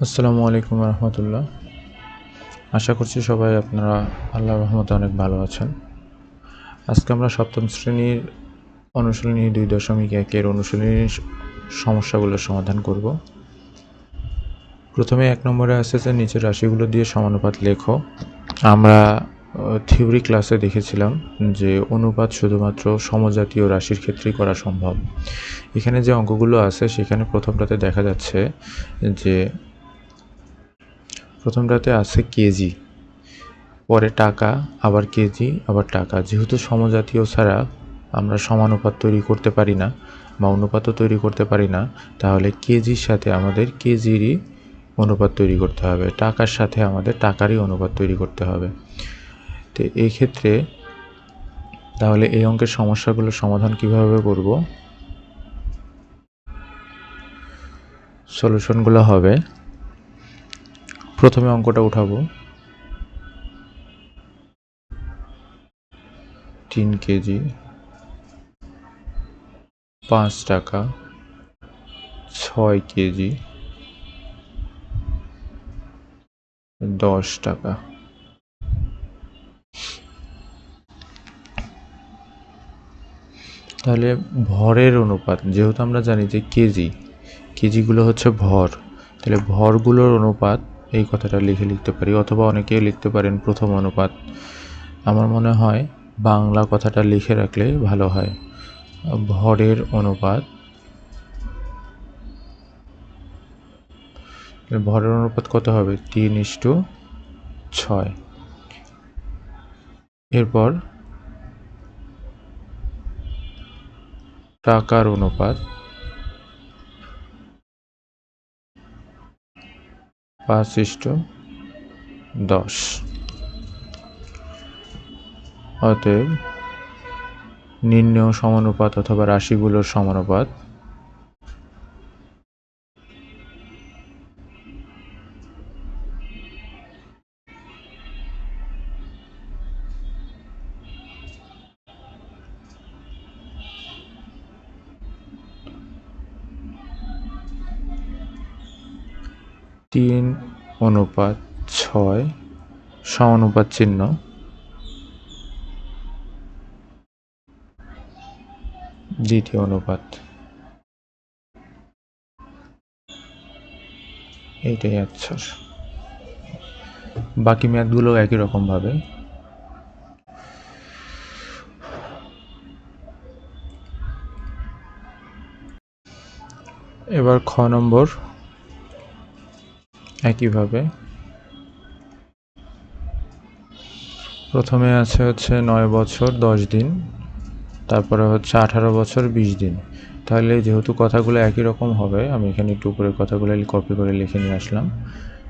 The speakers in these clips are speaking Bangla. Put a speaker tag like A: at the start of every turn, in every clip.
A: আসসালামু আলাইকুম রহমতুল্লাহ। আশা করছি সবাই আপনারা আল্লাহর রহমতে অনেক ভালো আছেন। আজকে আমরা সপ্তম শ্রেণীর অনুশীলনী 2.1 অনুশীলনীর সমস্যাগুলোর সমাধান করব। প্রথমে 1 নম্বরে আছে যে নিচের রাশিগুলো দিয়ে সমানুপাত লেখো। আমরা থিওরি ক্লাসে দেখেছিলাম যে অনুপাত শুধুমাত্র সমজাতীয় রাশির ক্ষেত্রেই করা সম্ভব। এখানে যে অঙ্কগুলো আছে সেখানে প্রথমটাতে দেখা যাচ্ছে যে প্রথমটাতে আছে কেজি, পরে টাকা, আবার কেজি, আবার টাকা। যেহেতু সমজাতীয় ছাড়া আমরা সমানুপাত তৈরি করতে পারি না বা অনুপাতও তৈরি করতে পারি না, তাহলে কেজির সাথে আমাদের কেজিরই অনুপাত তৈরি করতে হবে, টাকার সাথে আমাদের টাকারই অনুপাত তৈরি করতে হবে। তো এই ক্ষেত্রে তাহলে এই অঙ্কের সমস্যাগুলোর সমাধান কিভাবে করব? সলিউশনগুলো হবে, প্রথমে অঙ্কটা উঠাবো। 3 কেজি, 5 টাকা, 6 কেজি, 10 টাকা। তাহলে ভরের অনুপাত, যেহেতু আমরা জানি যে কেজিগুলো হচ্ছে ভর, তাহলে ভরগুলোর অনুপাত এই কথাটা লিখতে পারি, অথবা অনেকে লিখতে পারেন প্রথম অনুপাত। আমার মনে হয় বাংলা কথাটা লিখে রাখলে ভালো হয়। ভরের অনুপাত, ভরের অনুপাত কত হবে? 3:6। এরপর টাকার অনুপাত 5:10। অতএব নির্ণেয় সমানুপাত অথবা রাশিগুলোর সমানুপাত 3:6 সমানুপাত চিহ্ন দ্বিতীয় অনুপাত। এইটাই আচ্ছা। বাকি ম্যাথগুলো একই রকম ভাবে। এবার খ নম্বর একইভাবে। প্রথমে আছে 9 বছর 10 দিন, তারপরে 18 বছর 20 দিন। তাহলে যেহেতু কথাগুলো একই রকম হবে, আমি এখানে একটু উপরে কথাগুলো কপি করে লিখে নিয়ে আসলাম।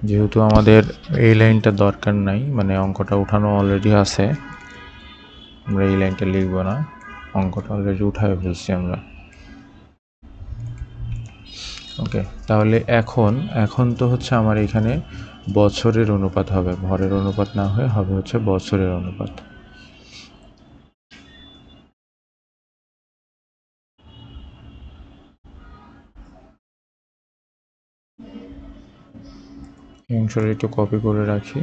A: যেহেতু আমাদের এই লাইনটা দরকার নাই, মানে অঙ্কটা উঠানো অলরেডি আছে, আমরা এই লাইনটা লিখব না, অঙ্কটা অলরেডি উঠায় ফেলছি আমরা। ওকে, তাহলে এখন তো আমার এখানে বছরের অনুপাত হবে, ভরের অনুপাত না হয়ে হবে বছরের অনুপাত। এই অংশটা একটু কপি করে রাখি।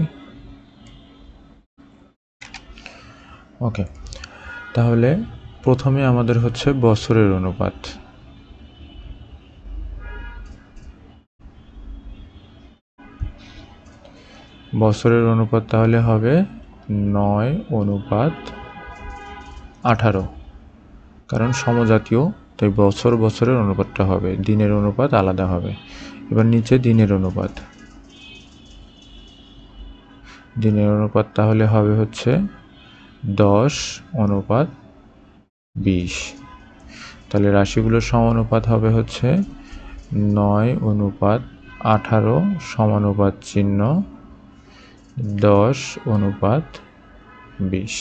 A: ওকে, তাহলে প্রথমে আমাদের বছরের অনুপাত। বছরের অনুপাত তাহলে হবে 9:18, কারণ সমজাতীয়, তাই বছরের অনুপাতটা হবে, দিনের অনুপাত আলাদা হবে। এবার নিচে দিনের অনুপাত তাহলে হবে 10:20। তাহলে রাশিগুলোর সমানুপাত হবে 9:18 সমানুপাত চিহ্ন 10:20।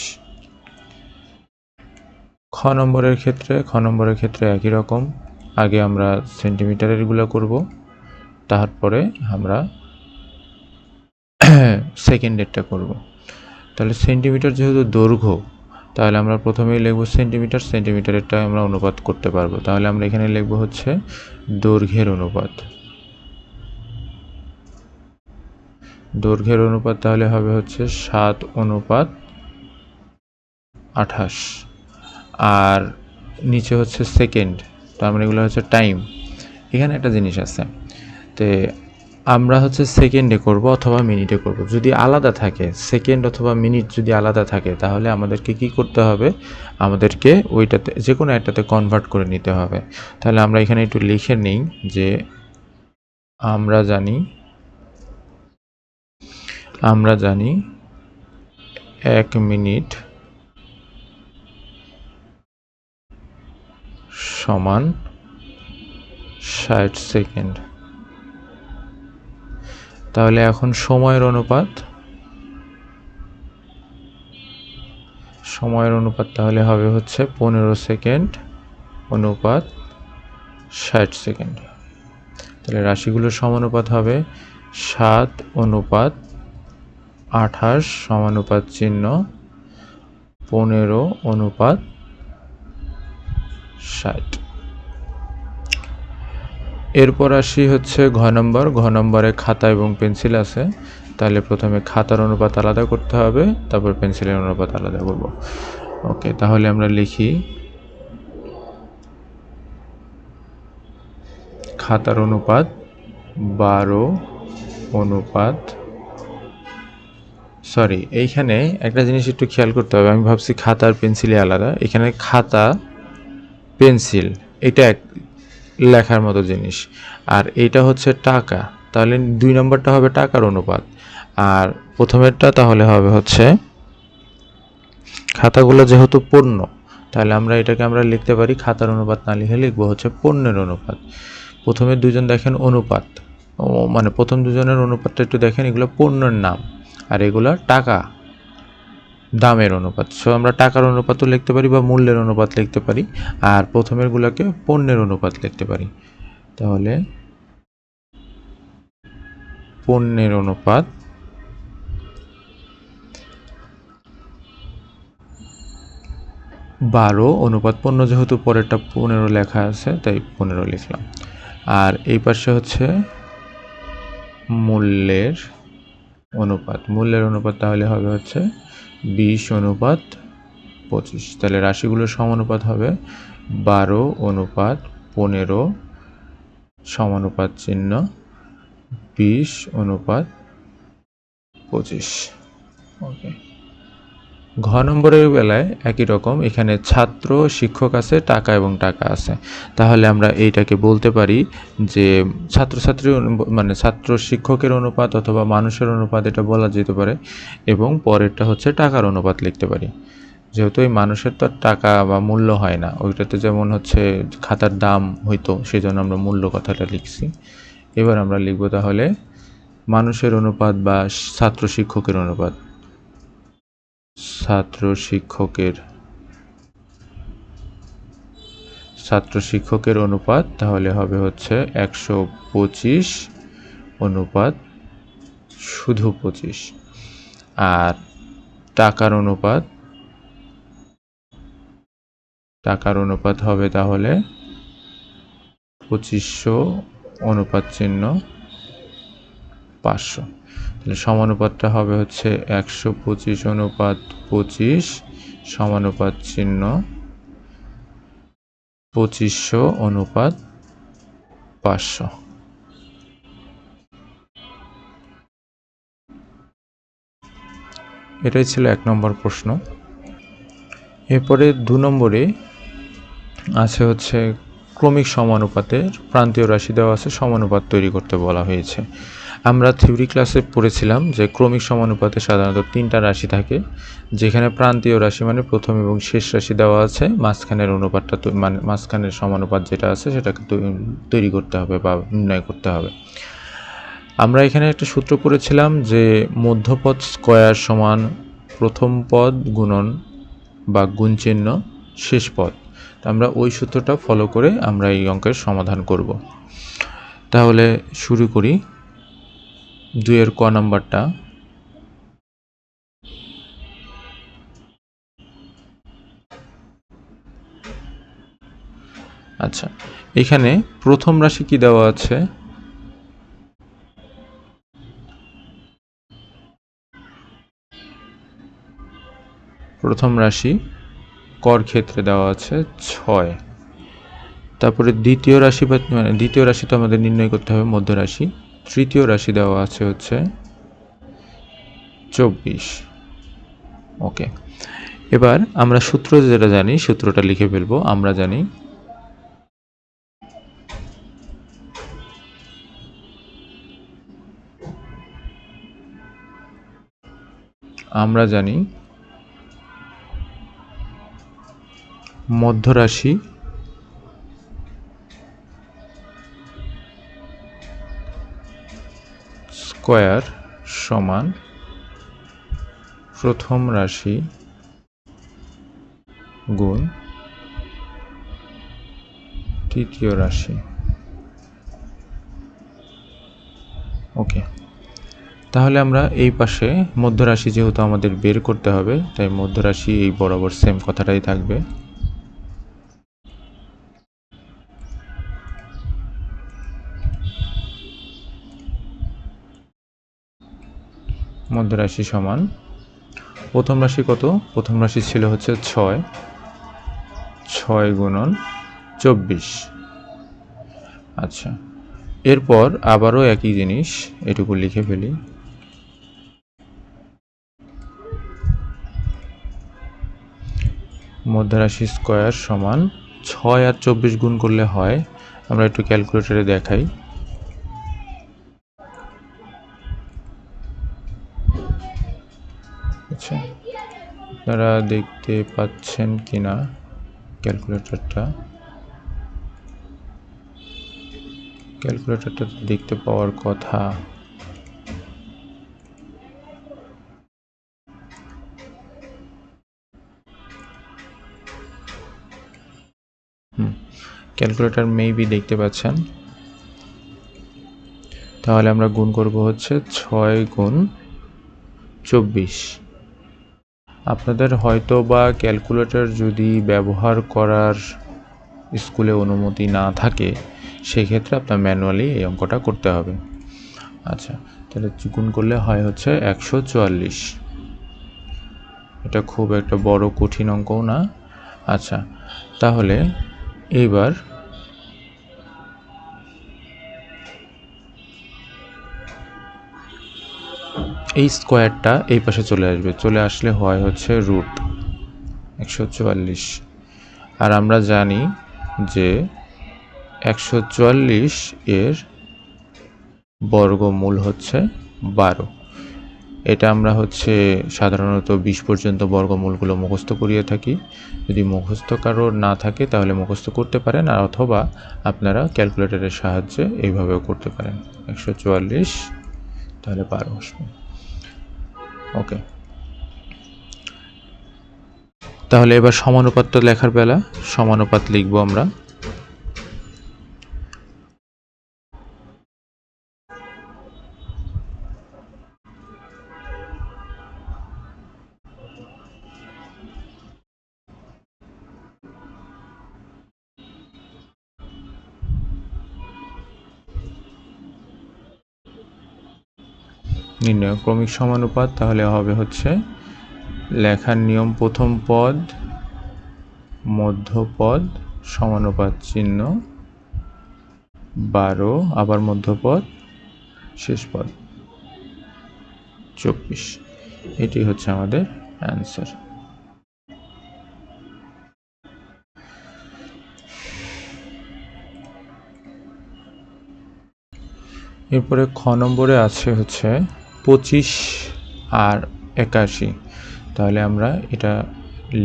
A: খ নম্বরের ক্ষেত্রে একই রকম। আগে আমরা সেন্টিমিটারের গুলো করব, তারপরে আমরা সেকেন্ডেরটা করব। তাহলে সেন্টিমিটার যেহেতু দৈর্ঘ্য, তাহলে আমরা প্রথমেই লিখব সেন্টিমিটারেরটা আমরা অনুপাত করতে পারবো। তাহলে আমরা এখানে লিখব দৈর্ঘ্যের অনুপাত। দৈর্ঘ্যের অনুপাত তাহলে হবে হচ্ছে 7:28। আর নিচে হচ্ছে সেকেন্ড, তার মানে এগুলো হচ্ছে টাইম। এখানে একটা জিনিস আছে, তো আমরা হচ্ছে সেকেন্ডে করব অথবা মিনিটে করব। যদি আলাদা থাকে, সেকেন্ড অথবা মিনিট যদি আলাদা থাকে, তাহলে আমাদেরকে কি করতে হবে, আমাদেরকে ওইটাতে যে কোনো একটাতে কনভার্ট করে নিতে হবে। তাহলে আমরা এখানে একটু লিখে নিই যে আমরা জানি 1 মিনিট সমান 60 সেকেন্ড। তাহলে এখন সময়ের অনুপাত তাহলে হবে হচ্ছে 15 সেকেন্ড অনুপাত 60 সেকেন্ড। তাহলে রাশিগুলোর সমানুপাত হবে 7:28 সমানুপাত চিহ্ন 15:60। এরপর আসি হচ্ছে ঘ নম্বরে খাতা এবং পেন্সিল আছে। তাহলে প্রথমে খাতার অনুপাত আলাদা করতে হবে, তারপর পেন্সিলের অনুপাত আলাদা করব। ওকে, তাহলে আমরা লিখি খাতার অনুপাত 12 এইখানে একটা জিনিস একটু খেয়াল করতে হবে। আমি ভাবছি খাতা আর পেন্সিলে আলাদা, এখানে খাতা পেন্সিল এটা এক লেখার মতো জিনিস, আর এইটা হচ্ছে টাকা। তাহলে 2 নম্বরটা হবে টাকার অনুপাত, আর প্রথমেরটা তাহলে হবে হচ্ছে খাতাগুলো যেহেতু পণ্য, তাহলে এটাকে আমরা লিখতে পারি খাতার অনুপাত না লিখে লিখবো হচ্ছে পণ্যের অনুপাত। প্রথমে দুজন দেখেন অনুপাত, মানে প্রথম দুজনের অনুপাতটা একটু দেখেন, এগুলো পণ্যের নাম আর এগুলো টাকা দামের অনুপাত। সো আমরা টাকার অনুপাতও লিখতে পারি বা মূল্যের অনুপাত লিখতে পারি, আর প্রথমেরগুলোকে পণ্যের অনুপাত লিখতে পারি। তাহলে পণ্যের অনুপাত 12 অনুপাত পণ্য, যেহেতু পরেরটা 15 লেখা আছে তাই 15 লিখলাম। আর এই পাশে হচ্ছে মূল্যের অনুপাত তাহলে হবে হচ্ছে 20:25। তাহলে রাশিগুলোর সমানুপাত হবে 12:15 সমানুপাত চিহ্ন 20:25। ওকে, ঘ নম্বরের বেলায় একই রকম, এখানে ছাত্র শিক্ষক আছে, টাকা এবং টাকা আছে। তাহলে আমরা এইটাকে বলতে পারি যে ছাত্রছাত্রী মানে ছাত্র শিক্ষকের অনুপাত অথবা মানুষের অনুপাত এটা বলা যেতে পারে, এবং পরেরটা হচ্ছে টাকার অনুপাত লিখতে পারি। যেহেতু এই মানুষের তো টাকা বা মূল্য হয় না, ওইটাতে যেমন হচ্ছে খাতার দাম হইতো, সেই জন্য আমরা মূল্য কথাটা লিখছি। এবার আমরা লিখব তাহলে মানুষের অনুপাত বা ছাত্র শিক্ষকের অনুপাত। ছাত্র শিক্ষকের অনুপাত তাহলে হবে হচ্ছে 125 অনুপাত শুধু 25। আর টাকার অনুপাত হবে তাহলে 2500 অনুপাত চিহ্ন 500। তাহলে সমানুপাতটা হবে হচ্ছে 125 অনুপাত 25 সমানুপাত চিহ্ন 2500 অনুপাত 500। এটাই ছিল 1 নম্বর প্রশ্ন। এরপরে 2 নম্বরে আছে হচ্ছে ক্রমিক সমানুপাতের প্রান্তীয় রাশি দেওয়া আছে, সমানুপাত তৈরি করতে বলা হয়েছে। আমরা থিওরি ক্লাসে পড়েছিলাম যে ক্রমিক সমানুপাতে সাধারণত 3টা রাশি থাকে, যেখানে প্রান্তীয় রাশি মানে প্রথম এবং শেষ রাশি দেওয়া আছে, মাঝখানের অনুপাতটা মানে মাঝখানের সমানুপাত যেটা আছে সেটাকে তৈরি করতে হবে বা নির্ণয় করতে হবে। আমরা এখানে একটা সূত্র পড়েছিলাম যে মধ্যপদ স্কয়ার সমান প্রথম পদ গুণন বা গুণ চিহ্ন শেষ পদ। আমরা ওই সূত্রটা ফলো করে আমরা এই অঙ্কের সমাধান করব। তাহলে শুরু করি 2 এর ক নাম্বারটা। আচ্ছা, এখানে প্রথম রাশি কি দেওয়া আছে, প্রথম রাশি কর ক্ষেত্রে দেওয়া আছে 6। তারপরে দ্বিতীয় রাশি মানে দ্বিতীয় রাশি তো আমাদের নির্ণয় করতে হবে মধ্য রাশি। তৃতীয় রাশি দেওয়া আছে হচ্ছে 24। ওকে, এবার আমরা সূত্র যেটা জানি সূত্রটা লিখে ফেলবো। আমরা জানি মধ্য রাশি স্কয়ার সমান প্রথম রাশি গুণ তৃতীয় রাশি। ওকে, তাহলে আমরা এই পাশে মধ্য রাশি যেহেতু আমাদের বের করতে হবে, তাই মধ্য রাশি এই বরাবর সেম কথাটাই থাকবে। মধ্য রাশি সমান প্রথম রাশি কত? প্রথম রাশি ছিল হচ্ছে 6, 6 গুণন 24। আচ্ছা, এরপর আবারও একই জিনিস এটুকু লিখে ফেলি। মধ্য রাশি স্কয়ার সমান 6 আর 24 গুণ করলে হয়, আমরা একটু ক্যালকুলেটরে দেখাই। আচ্ছা, আপনারা দেখতে পাচ্ছেন কিনা ক্যালকুলেটরটা দেখতে পাওয়ার কথা। ক্যালকুলেটর মেবি দেখতে পাচ্ছেন। তাহলে আমরা গুণ করব হচ্ছে 6 গুণ 24। আপনাদের হয়তো বা ক্যালকুলেটর যদি ব্যবহার করার স্কুলে অনুমতি না থাকে, সেক্ষেত্রে আপনার ম্যানুয়ালি এই অঙ্কটা করতে হবে। আচ্ছা, তাহলে গুণ করলে হয় হচ্ছে 144। এটা খুব একটা বড় কঠিন অঙ্কও না। আচ্ছা, তাহলে এইবার এই স্কোয়ারটা এই পাশে চলে আসবে, চলে আসলে হয় হচ্ছে রুট 144। আর আমরা জানি যে 144 এর বর্গমূল হচ্ছে 12। এটা আমরা হচ্ছে সাধারণত 20 পর্যন্ত বর্গমূলগুলো মুখস্থ করিয়ে থাকি। যদি মুখস্থ কারোর না থাকে তাহলে মুখস্থ করতে পারেন, আর অথবা আপনারা ক্যালকুলেটরের সাহায্যে এইভাবেও করতে পারেন। 144 তাহলে 12 আসবে। ওকে, তাহলে এবার সমানুপাতটা লেখার বেলা সমানুপাত লিখব আমরা। নির্ণয় ক্রমিক সমানুপাত তাহলে হবে হচ্ছে লেখার নিয়ম, প্রথম পদ মধ্যপদ সমানুপাত চিহ্ন 12, আবার মধ্যপদ শেষ পদ 24। এটি হচ্ছে আমাদের অ্যান্সার। এরপরে খ নম্বরে আছে হচ্ছে 25 আর 81। তাহলে আমরা এটা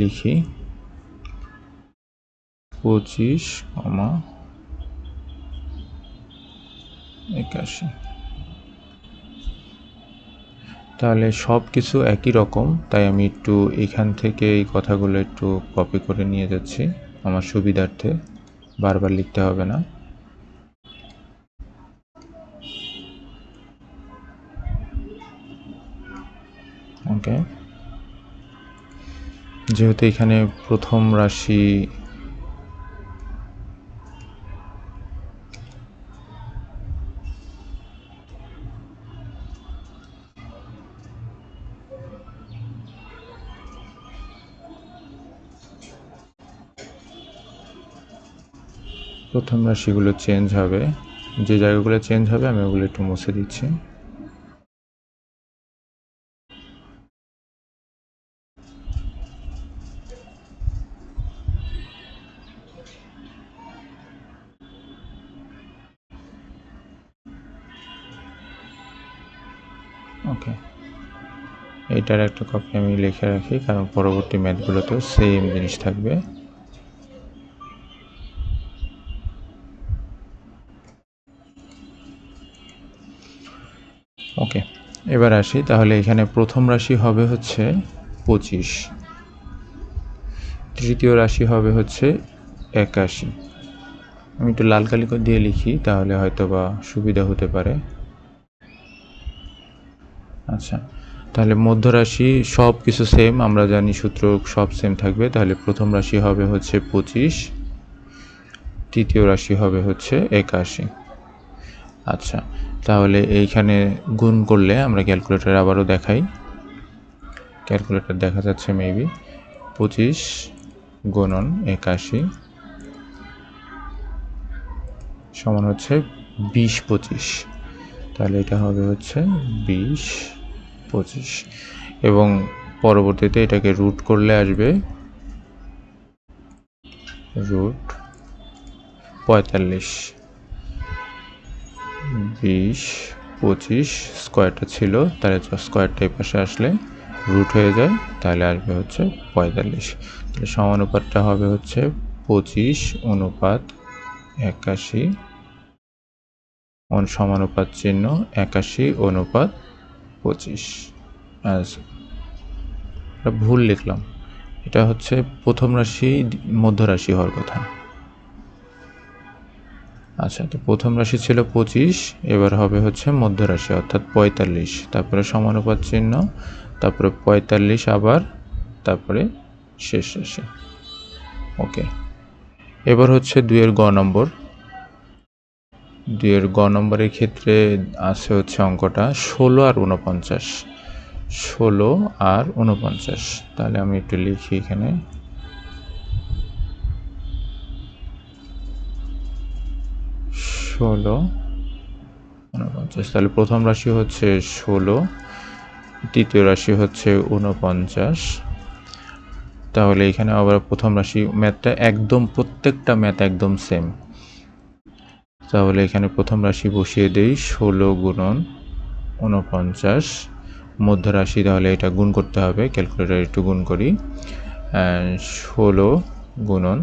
A: লিখি 25, 81। তাহলে সব কিছু একই রকম, তাই আমি একটু এখান থেকে এই কথাগুলো একটু কপি করে নিয়ে যাচ্ছি আমার সুবিধার্থে, বারবার লিখতে হবে না। ওকে, যেহেতু এখানে প্রথম রাশি প্রথম রাশিগুলো চেঞ্জ হবে, যে জায়গাগুলো চেঞ্জ হবে আমি ওগুলো একটু মুছে দিচ্ছি। ওকে, এইটার একটা কপি আমি লিখে রাখি, কারণ পরবর্তী ম্যাথগুলোতেও সেম জিনিস থাকবে। ওকে, এবার আসি, তাহলে এখানে প্রথম রাশি হবে হচ্ছে 25, তৃতীয় রাশি হবে হচ্ছে 81। আমি একটু লাল কালি দিয়ে লিখি, তাহলে হয়তো বা সুবিধা হতে পারে। আচ্ছা, তাহলে মধ্য রাশি সব কিছু সেম, আমরা জানি সূত্র সব সেম থাকবে। তাহলে প্রথম রাশি হবে হচ্ছে 25, তৃতীয় রাশি হবে হচ্ছে 81। আচ্ছা, তাহলে এইখানে গুণ করলে আমরা ক্যালকুলেটর আবারও দেখাই, ক্যালকুলেটর দেখা যাচ্ছে মেবি। 25 গুণন 81 সমান হচ্ছে 20-25, তাহলে এটা হবে হচ্ছে 20-25, এবং পরবর্তীতে এটাকে রুট করলে আসবে রুট 45। 20-25 স্কোয়ারটা ছিল, তাহলে স্কোয়ারটা এই পাশে আসলে রুট হয়ে যায়, তাহলে আসবে হচ্ছে 45। তাহলে সমানুপাতটা হবে হচ্ছে 25:81, সমানুপাত চিহ্ন 81:25। ভুল লিখলাম, এটা হচ্ছে প্রথম রাশি মধ্য রাশি হওয়ার কথা। আচ্ছা, তো প্রথম রাশি ছিল 25, এবার হবে হচ্ছে মধ্য রাশি অর্থাৎ 45, তারপরে সমানুপাত চিহ্ন, তারপরে 45 আবার, তারপরে শেষ রাশি। ওকে, এবার হচ্ছে 2-এর গ নম্বর। 2-এর গ নম্বরের ক্ষেত্রে আছে হচ্ছে অঙ্কটা 16 আর 49। 16 আর 49, তাহলে আমি একটু লিখি এখানে। ষোলো 49, তাহলে প্রথম রাশি হচ্ছে 16, তৃতীয় রাশি হচ্ছে 49। তাহলে এখানে আবার প্রথম রাশি ম্যাথটা একদম, প্রত্যেকটা ম্যাথ একদম সেম। তাহলে এখানে প্রথম রাশি বসিয়ে দেই 16 গুণন 49, মধ্য রাশি, তাহলে এটা গুণ করতে হবে, ক্যালকুলেটর একটু গুণ করি। 16 গুণন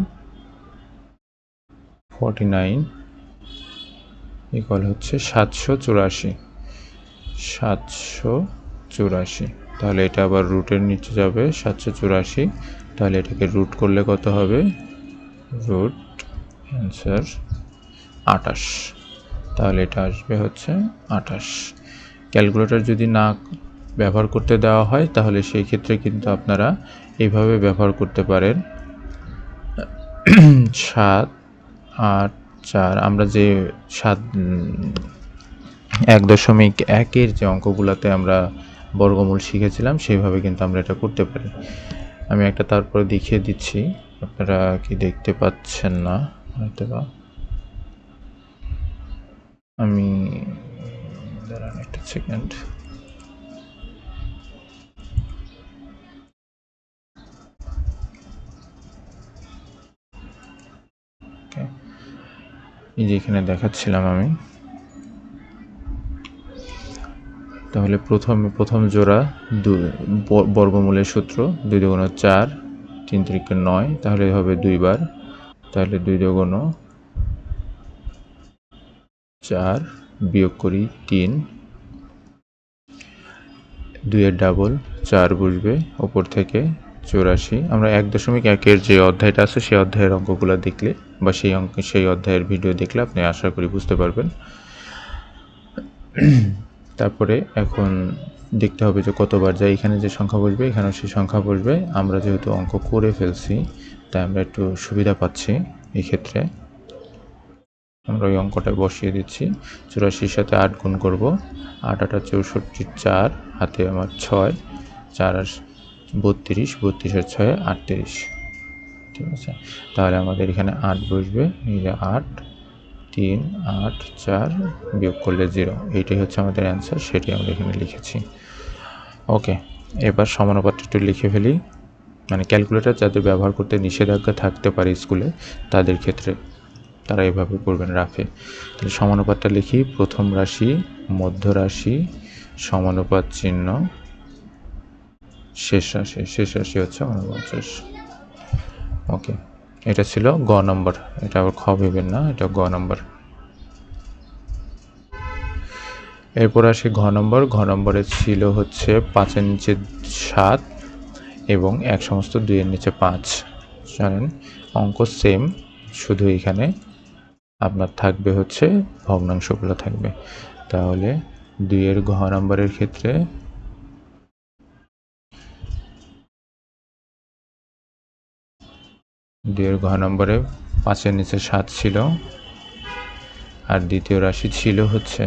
A: 49 ইকুয়াল হচ্ছে 784। 784, তাহলে এটা আবার রুটের নিচে যাবে 784, তাহলে এটাকে রুট করলে কত হবে? রুট অ্যান্সার 28, তাহলে এটা আসবে হচ্ছে 28। ক্যালকুলেটর যদি না ব্যবহার করতে দেওয়া হয়, তাহলে সেই ক্ষেত্রে কিন্তু আপনারা এইভাবে ব্যবহার করতে পারেন। 7, 8, 4, আমরা যে 1.1-এর যে অঙ্কগুলোতে আমরা বর্গমূল শিখেছিলাম, সেইভাবে কিন্তু আমরা এটা করতে পারি। আমি একটা তারপরে দেখিয়ে দিচ্ছি, আপনারা কি দেখতে পাচ্ছেন না হয়তো বা। আমি দাঁড়ান একটা সেকেন্ড। এই যে এখানে দেখাচ্ছিলাম আমি, তাহলে প্রথম জোড়া বর্গমূলের সূত্র 2 × 4, 3 × 9, তাহলে হবে 2 বার, তাহলে 2 × 4 বিয়োগ করি 3, 2-এর ডাবল 4 বসবে ওপর থেকে 84। আমরা 1.1-এর যে অধ্যায়টা আছে সেই অধ্যায়ের অঙ্কগুলো দেখলে বা সেই অধ্যায়ের ভিডিও দেখলে আপনি আশা করি বুঝতে পারবেন। তারপরে এখন দেখতে হবে যে কতবার যায়, এখানে যে সংখ্যা বসবে এখানেও সেই সংখ্যা বসবে। আমরা যেহেতু অঙ্ক করে ফেলছি, তাই আমরা একটু সুবিধা পাচ্ছি। এই ক্ষেত্রে আমরা ওই অঙ্কটা বসিয়ে দিচ্ছি। 84-র সাথে 8 গুণ করব, 8 × 8 = 64, 4 হাতে আমার 6, 4 আর 32, 32 আর 6 38, ঠিক আছে, তাহলে আমাদের এখানে 8 বসবে, এই যে 8 3 8 4 বিয়োগ করলে 0, এইটাই হচ্ছে আমাদের অ্যান্সার, সেটাই আমরা এখানে লিখেছি। ওকে, এবার সমানুপাতটা একটু লিখে ফেলি। মানে ক্যালকুলেটর যাদের ব্যবহার করতে নিষেধাজ্ঞা থাকতে পারে স্কুলে, তাদের ক্ষেত্রে তারা এভাবে করবেন রাফে। তাহলে সমানুপাতটা লিখি, প্রথম রাশি, মধ্য রাশি, সমানুপাত চিহ্ন, শেষ রাশি। শেষ রাশি হচ্ছে 49। ওকে, এটা ছিল গ নম্বর, এটা আবার খ ভেবেন না, এটা গ নম্বর। এরপর আসি ঘ নম্বর। ঘ নম্বরে ছিল হচ্ছে 5-এর নিচে 7 এবং 1 সমস্ত 2-এর নিচে 5। জানেন অঙ্ক সেম, শুধু এখানে আপনার থাকবে হচ্ছে ভগ্নাংশগুলো থাকবে। তাহলে 2-এর ঘ নম্বরের ক্ষেত্রে দুইয়ের ঘ নম্বরে 5-এর নিচে 7 ছিল, আর দ্বিতীয় রাশি ছিল হচ্ছে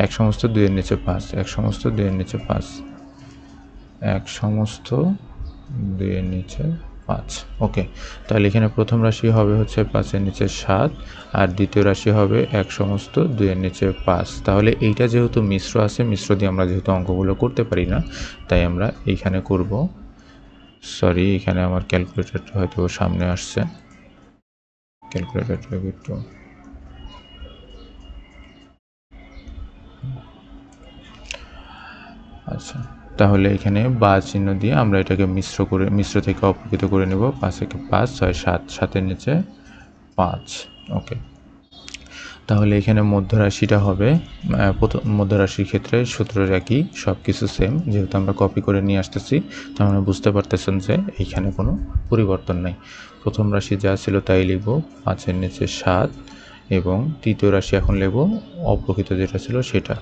A: 1 সমস্ত 2-এর নিচে 5, 1 সমস্ত 2-এর নিচে 5, 1 সমস্ত 2-এর নিচে 5। ওকে, তাহলে এখানে প্রথম রাশি হবে হচ্ছে 5-এর নিচে 7, আর দ্বিতীয় রাশি হবে 1 সমস্ত 2-এর নিচে 5। তাহলে এইটা যেহেতু মিশ্র আছে, মিশ্র দিয়ে আমরা যেহেতু অঙ্কগুলো করতে পারি না, তাই আমরা এইখানে করব। সরি, এখানে আমার ক্যালকুলেটরটা হয়তো সামনে আসছে, ক্যালকুলেটরটা একটু আচ্ছা। তাহলে এখানে বা চিহ্ন দিয়ে আমরা এটাকে মিশ্র থেকে অপকৃত করে নেব। 5 একে 5, 6 7, 7-এর নিচে 5। ওকে, তাহলে এখানে মধ্যরাশিটা হবে, মধ্যরাশির ক্ষেত্রে সূত্র একই, সব কিছু সেম, যেহেতু আমরা কপি করে নিয়ে আসতেছি, তার মানে বুঝতে পারতেছেন যে এইখানে কোনো পরিবর্তন নাই। প্রথম রাশি যা ছিল তাই লিখব, 5-এর নিচে 7, এবং তৃতীয় রাশি এখন লিখব অপ্রকৃত যেটা ছিল সেটা।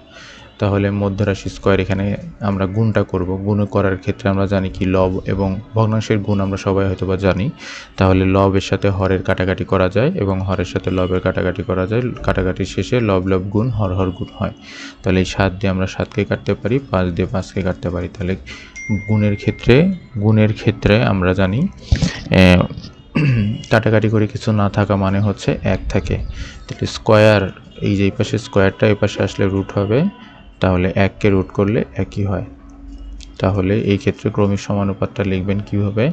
A: তাহলে মধ্যরাশি স্কয়ার, এখানে আমরা গুণটা করব। গুণ করার ক্ষেত্রে আমরা জানি কি লব এবং ভগ্নাংশের গুণ আমরা সবাই হয়তো বা জানি। তাহলে লবের সাথে হরের কাটাকাটি করা যায় এবং হরের সাথে লবের কাটাকাটি করা যায়, কাটাকাটি শেষে লব লব গুণ হর হর গুণ হয়। তাহলে এই 7 দিয়ে আমরা 7কে কাটতে পারি, 5 দিয়ে 5কে কাটতে পারি। তাহলে গুণের ক্ষেত্রে আমরা জানি কাটাকাটি করে কিছু না থাকা মানে হচ্ছে 1 থাকে। তাহলে স্কয়ার, এই যে এই পাশে স্কয়ারটা এই পাশে আসলে রুট হবে, তাহলে 1কে রুট করলে 1ই হয়। তাহলে এই ক্ষেত্রে ক্রমিক সমানুপাতটা লিখবেন কীভাবে,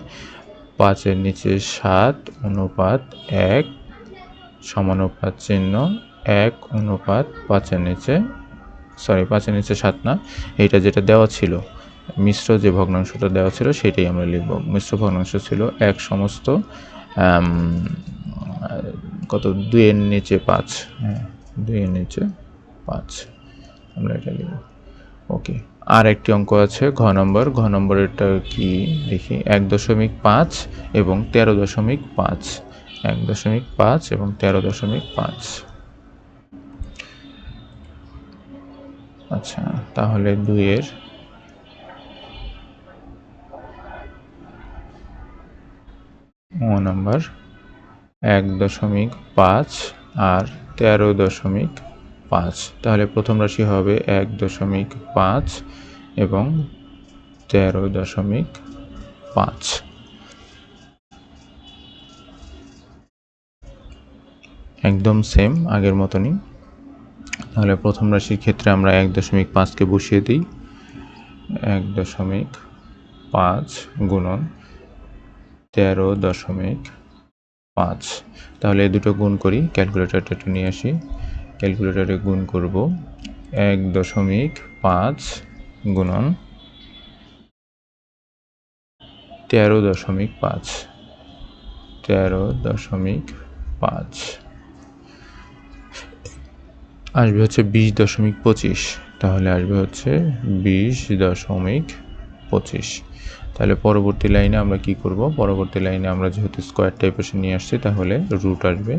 A: 5-এর নিচে 7 অনুপাত 1 সমানুপাত চিহ্ন 1 অনুপাত 5-এর নিচে 7 না, এইটা যেটা দেওয়া ছিল, মিশ্র যে ভগ্নাংশটা দেওয়া ছিল সেটাই আমরা লিখব। মিশ্র ভগ্নাংশ ছিল 1 সমস্ত কত 2-এর নিচে 5, হ্যাঁ 2-এর নিচে 5 আমরা এটা লিখব। ওকে, আর একটি অঙ্ক আছে ঘ নম্বর। ঘ নম্বরেরটা কি দেখি, 1.5 এবং 13.5, 1.5 এবং 13.5। আচ্ছা, তাহলে 2-এর নম্বর 1.5 আর 13.5। তাহলে প্রথম রাশি হবে 1.5 এবং 13.5। একদম সেম আগের মতনই। তাহলে প্রথম রাশির ক্ষেত্রে আমরা 1.5কে বসিয়ে দিই, 1.5 গুণন 13.5। তাহলে এই দুটো গুণ করি, ক্যালকুলেটরটা একটু নিয়ে আসি, ক্যালকুলেটরে গুণ করব। 1.5 গুণন 13.5, 13.5 আসবে হচ্ছে 20.25। তাহলে আসবে হচ্ছে 20.25। তাহলে পরবর্তী লাইনে আমরা কি করব, পরবর্তী লাইনে আমরা যেহেতু স্কয়ার টাইপের নিয়ে আসছি, তাহলে রুট আসবে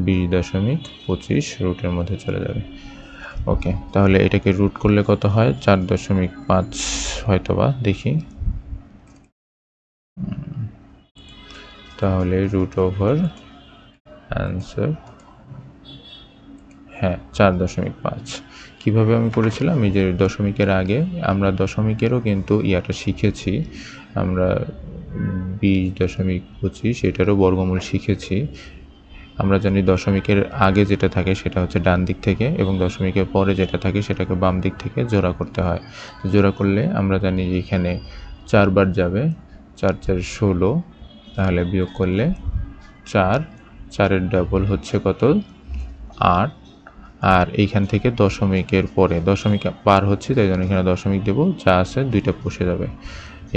A: 20.25, রুটের মধ্যে চলে যাবে। ওকে, তাহলে এটাকে রুট করলে কত হয়, 4.5 হয়তো বা, দেখি, তাহলে রুট ওভার অ্যান্সার, হ্যাঁ 4.5। কীভাবে আমি করেছিলাম, এই যে দশমিকের আগে আমরা দশমিকেরও কিন্তু ইয়াটা শিখেছি, আমরা 20.25 এটারও বর্গমূল শিখেছি। আমরা জানি দশমিকের আগে যেটা থাকে সেটা হচ্ছে ডান দিক থেকে এবং দশমিকের পরে যেটা থাকে সেটাকে বাম দিক থেকে জোড়া করতে হয়। তো জোড়া করলে আমরা জানি যে এখানে 4 বার যাবে, 4 4 16, তাহলে বিয়োগ করলে 4, 4-এর ডাবল হচ্ছে কত 8, আর এইখান থেকে দশমিকের পরে দশমিক পার হচ্ছে তাই জন্য এখানে দশমিক দেব, যা আছে 2টা বসে যাবে।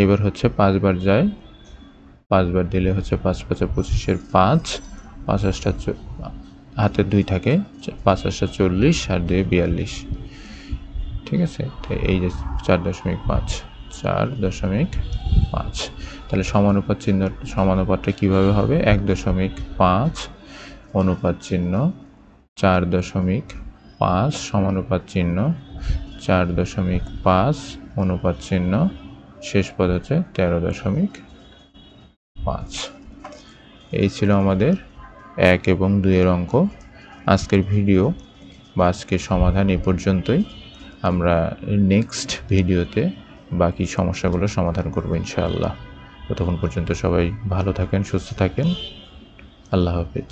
A: এবার হচ্ছে 5 বার যায়, 5 বার দিলে হচ্ছে 5 5 25-এর 5, 5 8টা হাতে 2 থাকে, 5 8টা 40 আর 2 42। ঠিক আছে, তো এই যে 4.5, 4.5, তাহলে সমানুপাত চিহ্ন, সমানুপাতটা কীভাবে হবে? 1.5 অনুপাত চিহ্ন 4.5 সমানুপাত চিহ্ন 4.5 অনুপাত চিহ্ন, শেষ পদ হচ্ছে 13.5। এই ছিল আমাদের 1 এবং 2-এর অঙ্ক। আজকের ভিডিও বা আজকের সমাধান এ পর্যন্তই। আমরা নেক্সট ভিডিওতে বাকি সমস্যাগুলো সমাধান করব ইনশাআল্লাহ। ততক্ষণ পর্যন্ত সবাই ভালো থাকেন, সুস্থ থাকেন। আল্লাহ হাফেজ।